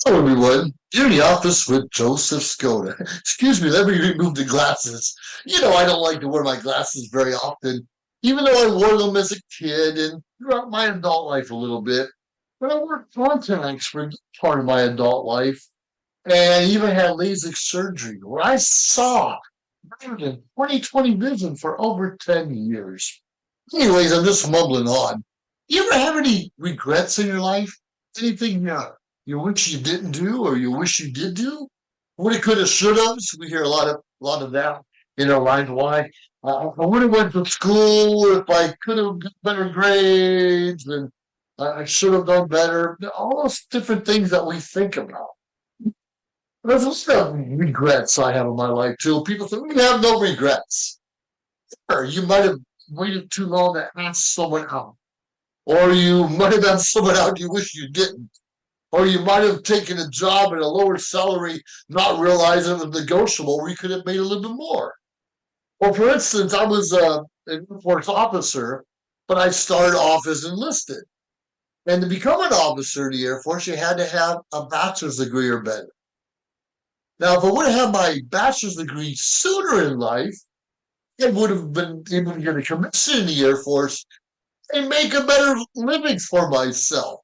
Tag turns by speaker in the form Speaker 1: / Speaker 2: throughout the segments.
Speaker 1: Hello, everyone. You're in the office with Joseph Skoda. Excuse me, let me remove the glasses. I don't like to wear my glasses very often, even though I wore them as a kid and throughout my adult life a little bit. But I wore contacts for part of my adult life, and I even had LASIK surgery where I saw better than 20/20 vision for over 10 years. Anyways, I'm just mumbling on. You ever have any regrets in your life? Anything you wish you didn't do or you wish you did do? What it could have, should have. So we hear a lot of that in our lives. Why? I would have went to school if I could have got better grades, and I should have done better. All those different things that we think about. There's also regrets I have in my life too. People say we have no regrets. Or you might have waited too long to ask someone out, or you might have asked someone out you wish you didn't, or you might have taken a job at a lower salary, not realizing it was negotiable, where you could have made a little bit more. Well, for instance, I was an Air Force officer, but I started off as enlisted. And to become an officer in the Air Force, you had to have a bachelor's degree or better. Now, if I would have had my bachelor's degree sooner in life, I would have been able to get a commission in the Air Force and make a better living for myself.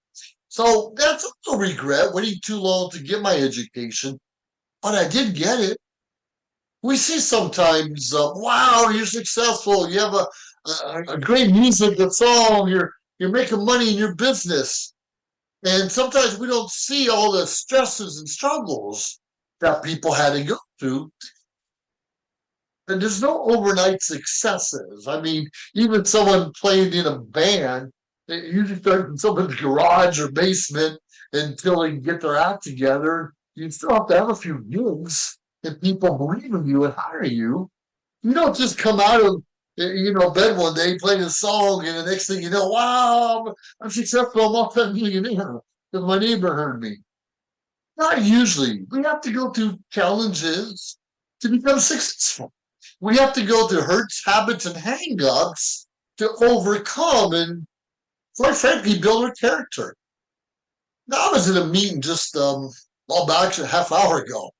Speaker 1: So that's a regret, waiting too long to get my education, but I did get it. We see sometimes, wow, you're successful. You have a great music, a song. You're making money in your business, and sometimes we don't see all the stresses and struggles that people had to go through. And there's no overnight successes. I mean, even someone playing in a band, they usually start in someone's garage or basement until they get their act together. You still have to have a few gigs if people believe in you and hire you. You don't just come out of bed one day playing a song and the next thing you know, wow, I'm successful, I'm multi-millionaire because my neighbor heard me. Not usually. We have to go through challenges to become successful. We have to go through hurts, habits, and hang-ups to overcome and, quite frankly, build our character. Now, I was in a meeting just about a half hour ago,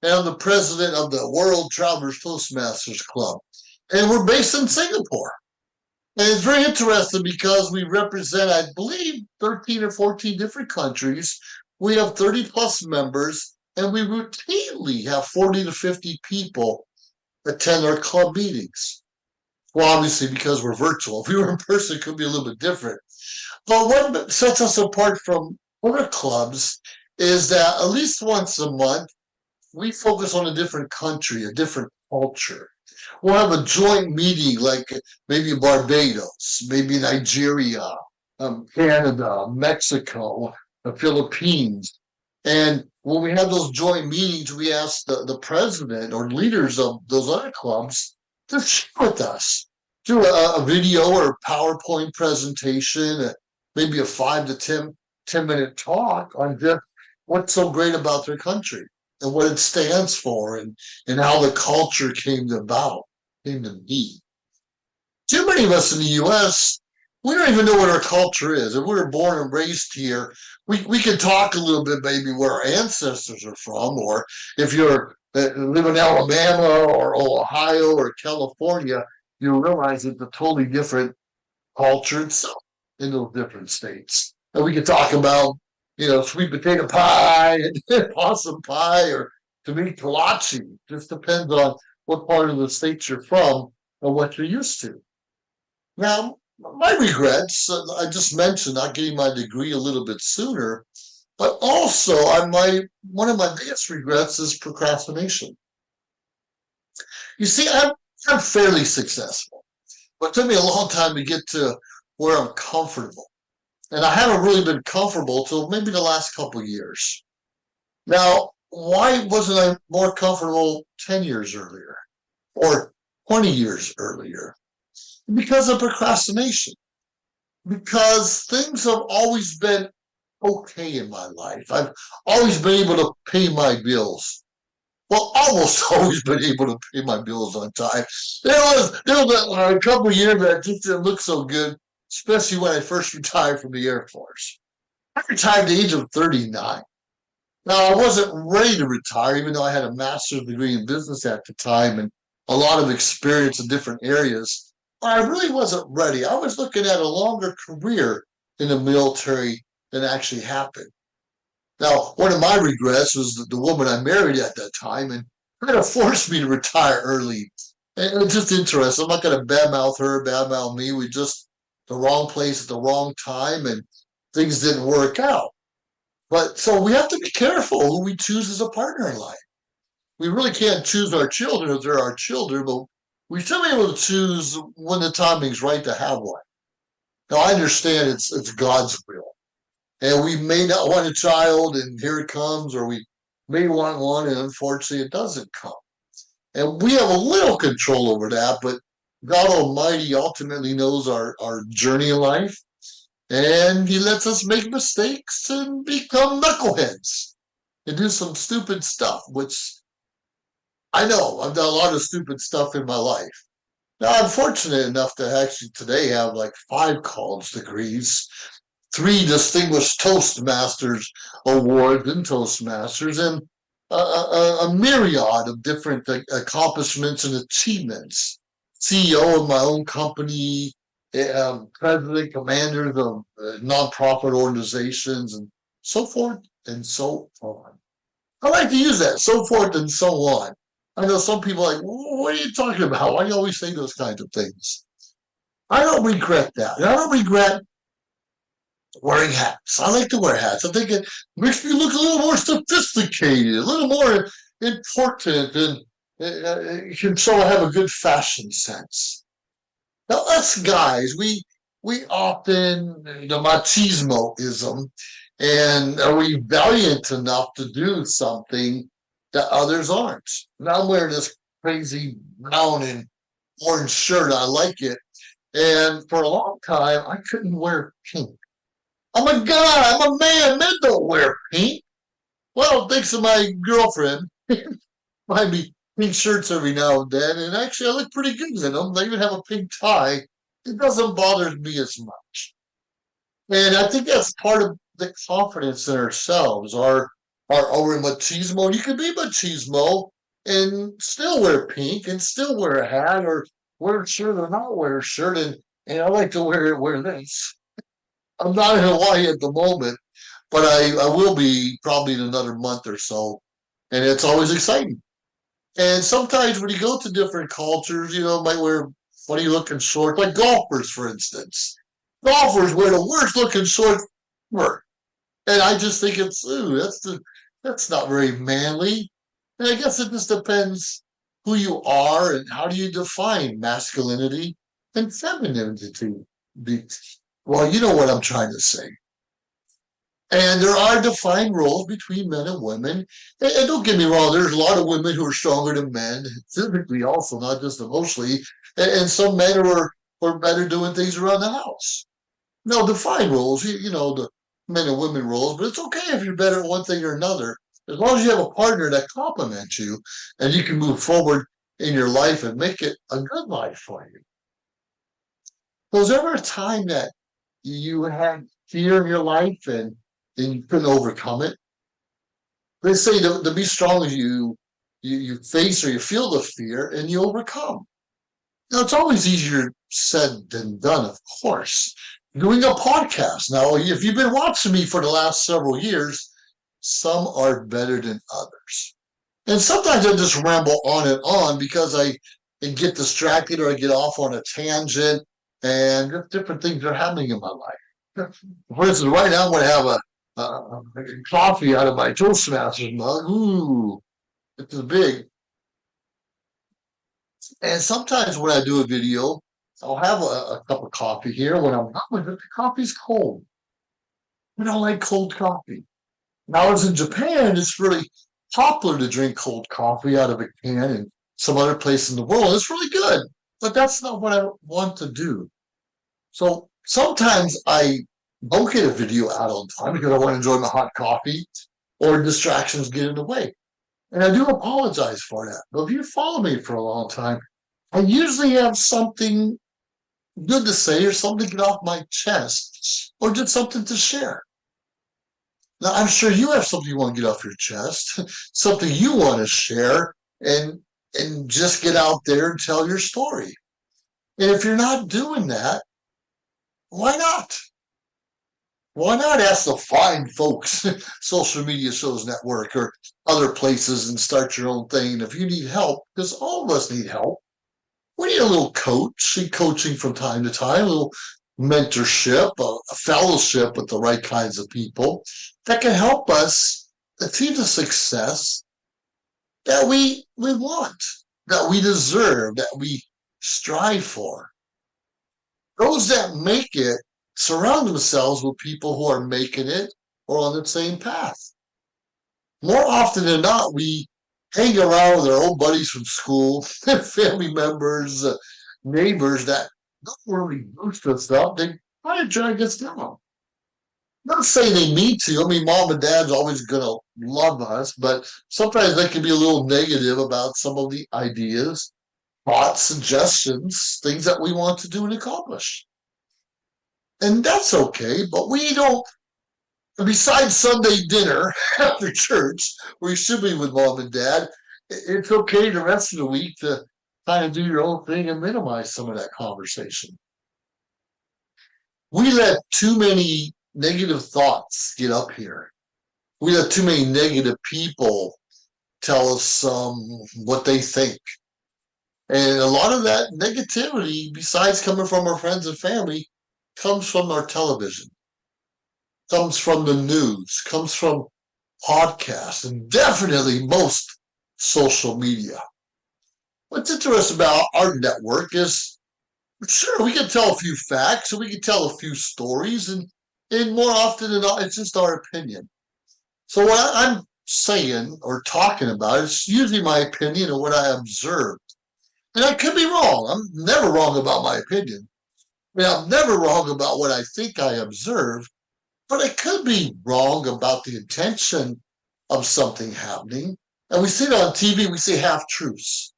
Speaker 1: and I'm the president of the World Travelers Toastmasters Club, and we're based in Singapore. And it's very interesting because we represent, I believe, 13 or 14 different countries. We have 30 plus members, and we routinely have 40 to 50 people attend our club meetings. Well, obviously, because we're virtual. If we were in person, it could be a little bit different. But what sets us apart from other clubs is that at least once a month, we focus on a different country, a different culture. We'll have a joint meeting like maybe Barbados, maybe Nigeria, Canada, Mexico, the Philippines. And when we have those joint meetings, we ask the president or leaders of those other clubs to share with us, do a video or PowerPoint presentation, maybe a 5 to 10 minute talk on just what's so great about their country and what it stands for, and how the culture came to be. Too many of us in the US, we don't even know what our culture is. If we were born and raised here, we can talk a little bit maybe where our ancestors are from, or if you're live in Alabama or Ohio or California, you realize it's a totally different culture itself in those different states. And we can talk about, sweet potato pie and possum pie or to me kolache. Just depends on what part of the state you're from and what you're used to. Now, my regrets, I just mentioned not getting my degree a little bit sooner, but also one of my biggest regrets is procrastination. You see, I'm fairly successful, but it took me a long time to get to where I'm comfortable. And I haven't really been comfortable till maybe the last couple of years. Now, why wasn't I more comfortable 10 years earlier or 20 years earlier? Because of procrastination. Because things have always been okay in my life. I've always been able to pay my bills. Well, almost always been able to pay my bills on time. There was a couple of years that just didn't look so good, especially when I first retired from the Air Force. I retired at the age of 39. Now, I wasn't ready to retire, even though I had a master's degree in business at the time and a lot of experience in different areas. I really wasn't ready. I was looking at a longer career in the military than actually happened. Now, one of my regrets was that the woman I married at that time and kind of forced me to retire early. And it's just interesting. I'm not going to badmouth her, badmouth me. We just the wrong place at the wrong time, and things didn't work out. But so we have to be careful who we choose as a partner in life. We really can't choose our children if they're our children, but we should be able to choose when the timing's right to have one. Now I understand it's God's will, and we may not want a child, and here it comes, or we may want one, and unfortunately it doesn't come. And we have a little control over that, but God Almighty ultimately knows our journey in life, and He lets us make mistakes and become knuckleheads and do some stupid stuff, which I know I've done a lot of stupid stuff in my life. Now, I'm fortunate enough to actually today have like 5 college degrees, 3 distinguished Toastmasters awards in Toastmasters, and a myriad of different accomplishments and achievements. CEO of my own company, president, commanders of nonprofit organizations, and so forth and so on. I like to use that, so forth and so on. I know some people are like, what are you talking about? Why do you always say those kinds of things? I don't regret that. I don't regret wearing hats. I like to wear hats. I think it makes me look a little more sophisticated, a little more important, and you can show I have a good fashion sense. Now, us guys, we often the machismoism, and are we valiant enough to do something that others aren't? Now I'm wearing this crazy brown and orange shirt. I like it, and for a long time I couldn't wear pink. I'm a guy. I'm a man. Men don't wear pink. Well, thanks to my girlfriend, buy me pink shirts every now and then, and actually I look pretty good in them. They even have a pink tie. It doesn't bother me as much, and I think that's part of the confidence in ourselves. Our machismo. You can be machismo and still wear pink and still wear a hat or wear a shirt or not wear a shirt, and I like to wear this. I'm not in Hawaii at the moment, but I will be probably in another month or so, and it's always exciting. And sometimes when you go to different cultures, might wear funny looking shorts, like golfers, for instance. Golfers wear the worst looking shorts ever, and I just think it's ooh, that's not very manly. And I guess it just depends who you are and how do you define masculinity and femininity. Well, you know what I'm trying to say. And there are defined roles between men and women. And don't get me wrong, there's a lot of women who are stronger than men, physically also, not just emotionally. And some men are better doing things around the house. No, defined roles, the men and women roles, but it's okay if you're better at one thing or another. As long as you have a partner that complements you and you can move forward in your life and make it a good life for you. Was there ever a time that you had fear in your life and you couldn't overcome it? They say to be strong, you face or you feel the fear and you overcome. Now it's always easier said than done, of course. Doing a podcast now, if you've been watching me for the last several years, some are better than others, and sometimes I just ramble on and on because I get distracted or I get off on a tangent, and just different things are happening in my life. For instance, right now I'm going to have a coffee out of my Toastmasters mug. Ooh, it's big. And sometimes when I do a video, I'll have a cup of coffee here. When I'm done with it, the coffee's cold. I don't like cold coffee. Now, as in Japan, it's really popular to drink cold coffee out of a can and some other place in the world. It's really good, but that's not what I want to do. So sometimes I don't get a video out on time because I want to enjoy my hot coffee or distractions get in the way. And I do apologize for that. But if you follow me for a long time, I usually have something good to say or something to get off my chest or just something to share. Now, I'm sure you have something you want to get off your chest, something you want to share, and and just get out there and tell your story. And if you're not doing that, why not? Why not ask the fine folks, social media shows network or other places and start your own thing? And if you need help, because all of us need help, we need a little coach, and coaching from time to time, a little mentorship, a fellowship with the right kinds of people that can help us achieve the success that we want, that we deserve, that we strive for. Those that make it surround themselves with people who are making it or on the same path. More often than not, we hang around with our old buddies from school, family members, neighbors that don't really boost us up. They try to drag us down. Not saying they need to. I mean, mom and dad's always going to love us, but sometimes they can be a little negative about some of the ideas, thoughts, suggestions, things that we want to do and accomplish. And that's okay, but we don't, besides Sunday dinner after church, where you should be with mom and dad, it's okay the rest of the week to kind of do your own thing and minimize some of that conversation. We let too many negative thoughts get up here. We let too many negative people tell us what they think. And a lot of that negativity, besides coming from our friends and family, comes from our television, comes from the news, comes from podcasts, and definitely most social media. What's interesting about our network is, sure, we can tell a few facts and we can tell a few stories, and more often than not, it's just our opinion. So what I'm saying or talking about is usually my opinion of what I observed. And I could be wrong. I'm never wrong about my opinion. I mean, I'm never wrong about what I think I observe, but I could be wrong about the intention of something happening. And we see it on TV, we see half truths.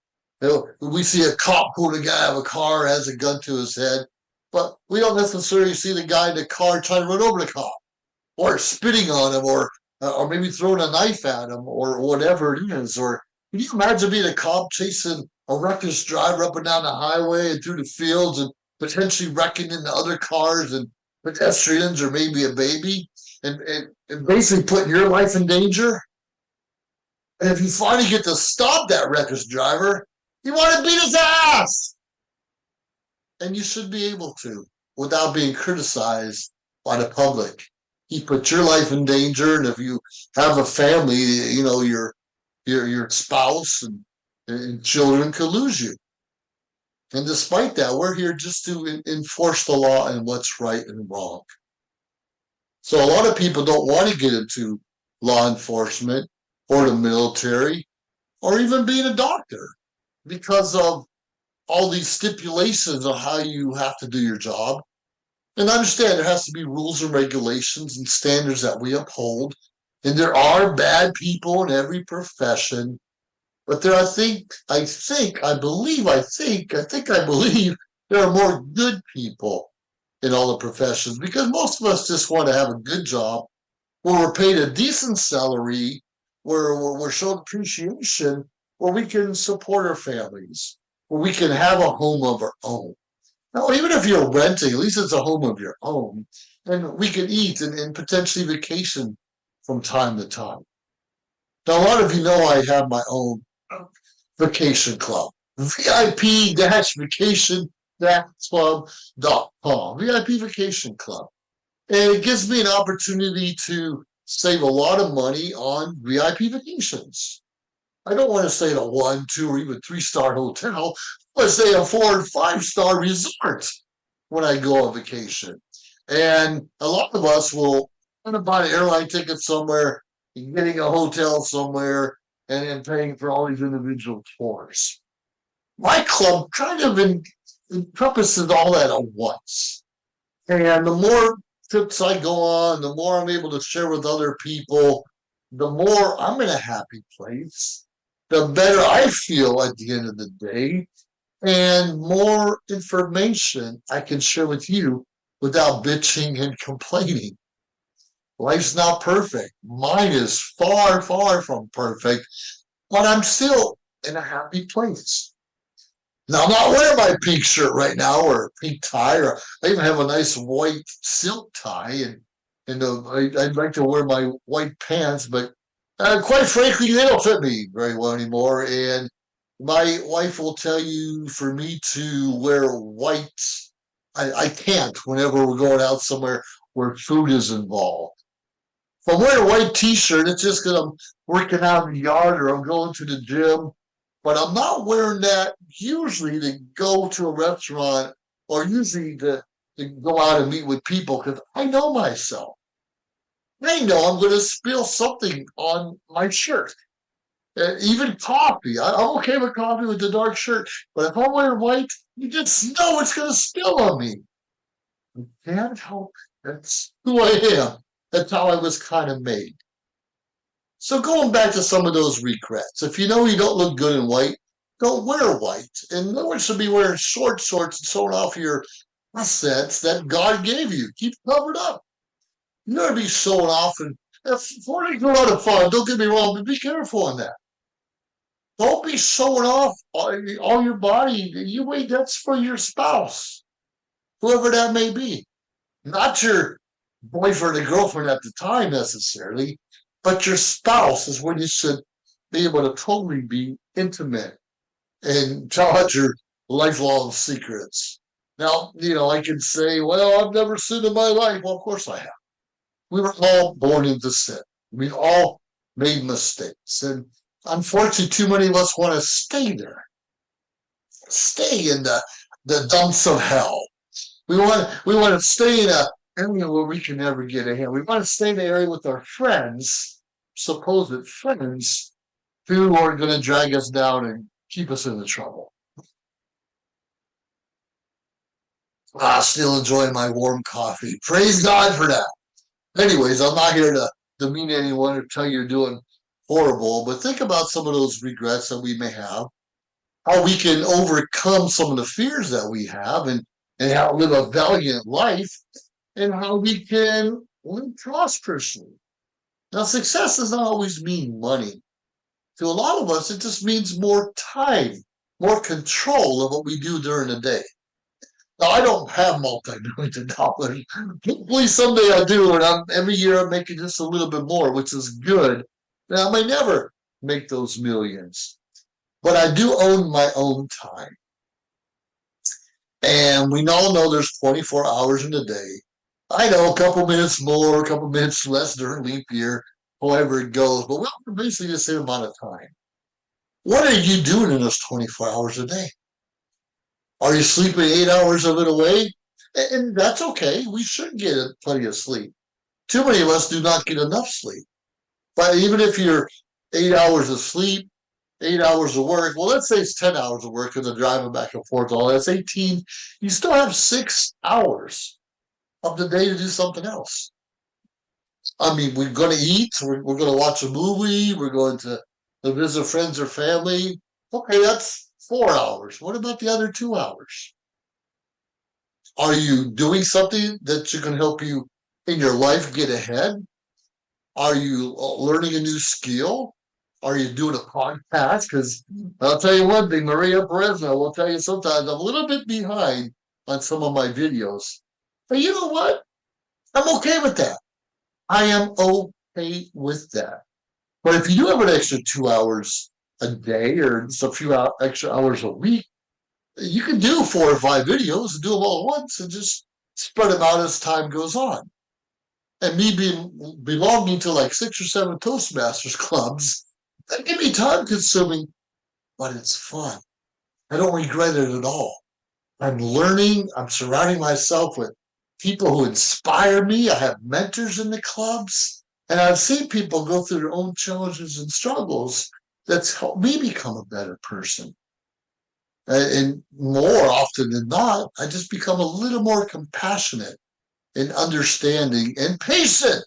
Speaker 1: We see a cop pull a guy out of a car, has a gun to his head, but we don't necessarily see the guy in the car trying to run over the cop, or spitting on him, or maybe throwing a knife at him, or whatever it is. Or can you imagine being a cop chasing a reckless driver up and down the highway and through the fields and potentially wrecking into other cars and pedestrians or maybe a baby, and basically putting your life in danger? And if you finally get to stop that reckless driver, you want to beat his ass. And you should be able to without being criticized by the public. He put your life in danger, and if you have a family, your spouse and children could lose you. And despite that, we're here just to enforce the law and what's right and wrong. So a lot of people don't want to get into law enforcement or the military or even being a doctor because of all these stipulations on how you have to do your job. And understand there has to be rules and regulations and standards that we uphold. And there are bad people in every profession. But there, I believe there are more good people in all the professions, because most of us just want to have a good job where we're paid a decent salary, where we're shown appreciation, where we can support our families, where we can have a home of our own. Now, even if you're renting, at least it's a home of your own, and we can eat and potentially vacation from time to time. Now, a lot of you know I have my own vacation club, VIP-vacation-club.com, VIP Vacation Club. And it gives me an opportunity to save a lot of money on VIP vacations. I don't want to stay at a 1, 2, or even 3-star hotel. I want to stay at a 4 and 5-star resort when I go on vacation. And a lot of us will kind of buy an airline ticket somewhere, getting a hotel somewhere, and paying for all these individual tours. My club kind of encompasses all that at once. And the more trips I go on, the more I'm able to share with other people, the more I'm in a happy place, the better I feel at the end of the day, and more information I can share with you without bitching and complaining. Life's not perfect. Mine is far, far from perfect, but I'm still in a happy place. Now, I'm not wearing my pink shirt right now or a pink tie, or I even have a nice white silk tie, I'd like to wear my white pants, but quite frankly, they don't fit me very well anymore. And my wife will tell you for me to wear white, I can't whenever we're going out somewhere where food is involved. If I'm wearing a white t-shirt, it's just because I'm working out in the yard or I'm going to the gym. But I'm not wearing that usually to go to a restaurant or usually to go out and meet with people because I know myself. I know I'm going to spill something on my shirt. Even coffee. I'm okay with coffee with the dark shirt. But if I'm wearing white, you just know it's going to spill on me. Can't help it. That's who I am. That's how I was kind of made. So going back to some of those regrets, if you know you don't look good in white, don't wear white. And no one should be wearing short shorts and showing off your assets that God gave you. Keep covered up. You gotta be showing off, and for a lot of fun. Don't get me wrong, but be careful on that. Don't be showing off all your body. You wait, that's for your spouse, whoever that may be, not your boyfriend or girlfriend at the time necessarily, but your spouse is when you should be able to totally be intimate and tell out your lifelong secrets. Now, I can say, well, I've never sinned in my life. Well, of course I have. We were all born into sin. We all made mistakes. And unfortunately, too many of us want to stay there, stay in the dumps of hell. We want to stay in a area where we can never get ahead. We want to stay in the area with our friends, supposed friends, who are going to drag us down and keep us in the trouble. Still enjoying my warm coffee. Praise God for that. Anyways, I'm not here to demean anyone or tell you you're doing horrible, but think about some of those regrets that we may have, how we can overcome some of the fears that we have, and how to live a valiant life, and how we can live prosperously. Now, success doesn't always mean money. To a lot of us, it just means more time, more control of what we do during the day. Now, I don't have multi-millions of dollars. Hopefully someday I do, and every year I'm making just a little bit more, which is good. Now, I may never make those millions, but I do own my own time. And we all know there's 24 hours in a day. I know a couple minutes more, a couple minutes less during leap year, however it goes, but we're basically the same amount of time. What are you doing in those 24 hours a day? Are you sleeping 8 hours of it away? And that's okay. We should get plenty of sleep. Too many of us do not get enough sleep. But even if you're 8 hours of sleep, 8 hours of work, well, let's say it's 10 hours of work and the driving back and forth, all that's 18. You still have 6 hours of the day to do something else. I mean, we're going to eat, we're going to watch a movie, we're going to visit friends or family. Okay, that's 4 hours. What about the other 2 hours? Are you doing something that can help you in your life get ahead? Are you learning a new skill? Are you doing a podcast? Because I'll tell you one thing, Maria Perezna will tell you sometimes I'm a little bit behind on some of my videos. But you know what? I'm okay with that. I am okay with that. But if you do have an extra 2 hours a day or just a few extra hours a week, you can do 4 or 5 videos and do them all at once and just spread them out as time goes on. And me belonging to like 6 or 7 Toastmasters clubs, that can be time consuming, but it's fun. I don't regret it at all. I'm learning, I'm surrounding myself with people who inspire me. I have mentors in the clubs, and I've seen people go through their own challenges and struggles that's helped me become a better person. And more often than not, I just become a little more compassionate and understanding and patient,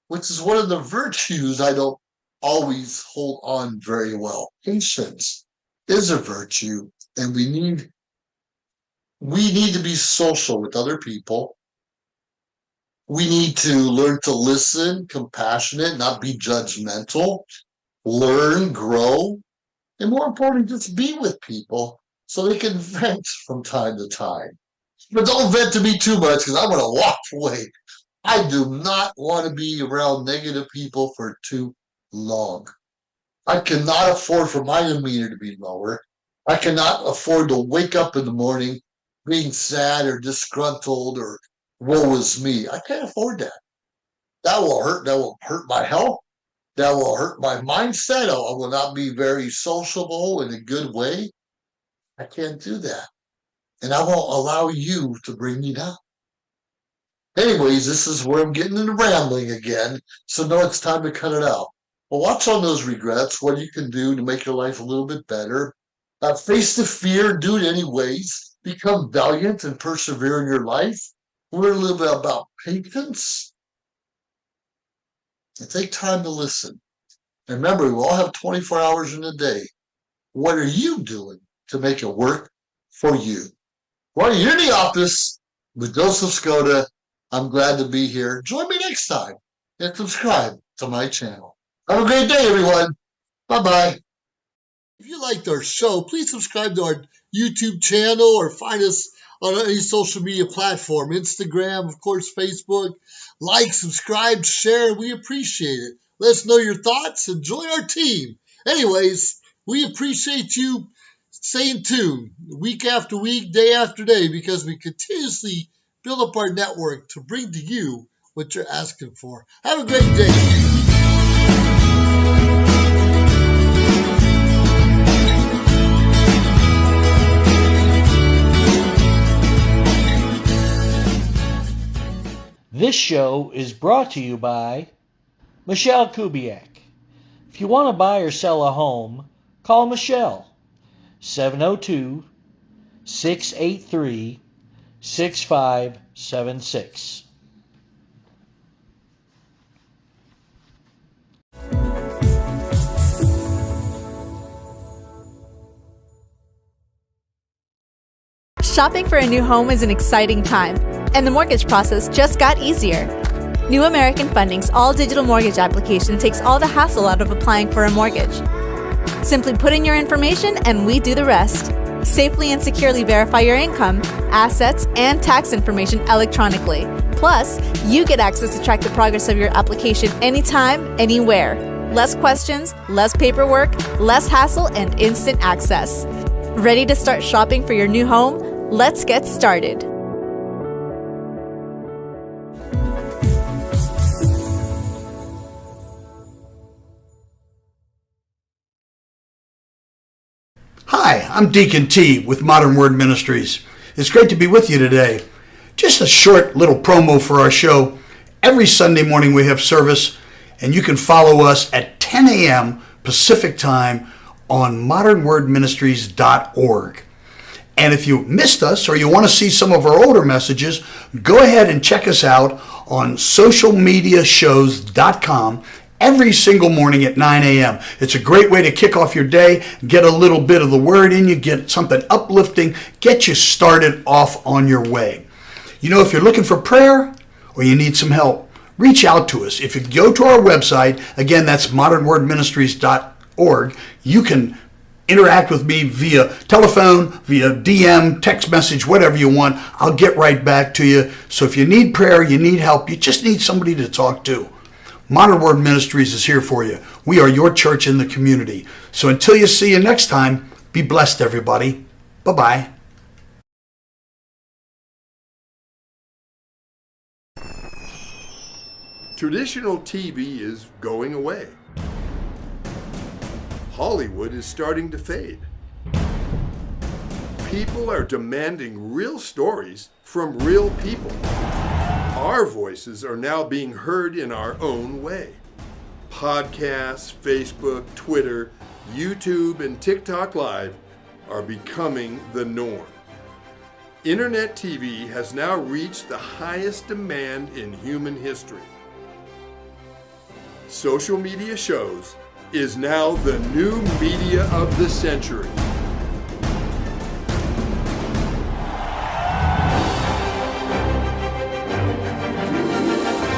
Speaker 1: which is one of the virtues I don't always hold on very well. Patience is a virtue, and we need to be social with other people. We need to learn to listen, compassionate, not be judgmental, learn, grow, and more importantly, just be with people so they can vent from time to time. But don't vent to me too much because I'm going to walk away. I do not want to be around negative people for too long. I cannot afford for my demeanor to be lower. I cannot afford to wake up in the morning being sad or disgruntled or woe is me. I can't afford that. That will hurt. That will hurt my health. That will hurt my mindset. I will not be very sociable in a good way. I can't do that. And I won't allow you to bring me down. Anyways, this is where I'm getting into rambling again. So now it's time to cut it out. Well, watch on those regrets, what you can do to make your life a little bit better. Face the fear, do it anyways. Become valiant and persevere in your life. Learn a little bit about patience. And take time to listen. And remember, we all have 24 hours in a day. What are you doing to make it work for you? Well, you're in the office with Joseph Skoda. I'm glad to be here. Join me next time and subscribe to my channel. Have a great day, everyone. Bye-bye. If you liked our show, please subscribe to our YouTube channel or find us on any social media platform, Instagram, of course, Facebook. Like, subscribe, share. We appreciate it. Let us know your thoughts and join our team. Anyways, we appreciate you staying tuned week after week, day after day, because we continuously build up our network to bring to you what you're asking for. Have a great day.
Speaker 2: This show is brought to you by Michelle Kubiak. If you want to buy or sell a home, call Michelle, 702-683-6576.
Speaker 3: Shopping for a new home is an exciting time, and the mortgage process just got easier. New American Funding's all-digital mortgage application takes all the hassle out of applying for a mortgage. Simply put in your information and we do the rest. Safely and securely verify your income, assets, and tax information electronically. Plus, you get access to track the progress of your application anytime, anywhere. Less questions, less paperwork, less hassle, and instant access. Ready to start shopping for your new home? Let's get started.
Speaker 4: Hi, I'm Deacon T with Modern Word Ministries. It's great to be with you today. Just a short little promo for our show. Every Sunday morning we have service, and you can follow us at 10 a.m. Pacific Time on modernwordministries.org. And if you missed us or you want to see some of our older messages, go ahead and check us out on socialmediashows.com every single morning at 9 a.m. It's a great way to kick off your day, get a little bit of the word in you, get something uplifting, get you started off on your way. You know, if you're looking for prayer or you need some help, reach out to us. If you go to our website, again, that's modernwordministries.org, you can interact with me via telephone, via DM, text message, whatever you want. I'll get right back to you. So if you need prayer, you need help, you just need somebody to talk to, Modern Word Ministries is here for you. We are your church in the community. So until you see you next time, be blessed, everybody. Bye-bye.
Speaker 5: Traditional TV is going away. Hollywood is starting to fade. People are demanding real stories from real people. Our voices are now being heard in our own way. Podcasts, Facebook, Twitter, YouTube, and TikTok Live are becoming the norm. Internet TV has now reached the highest demand in human history. Social media shows is now the new media of the century.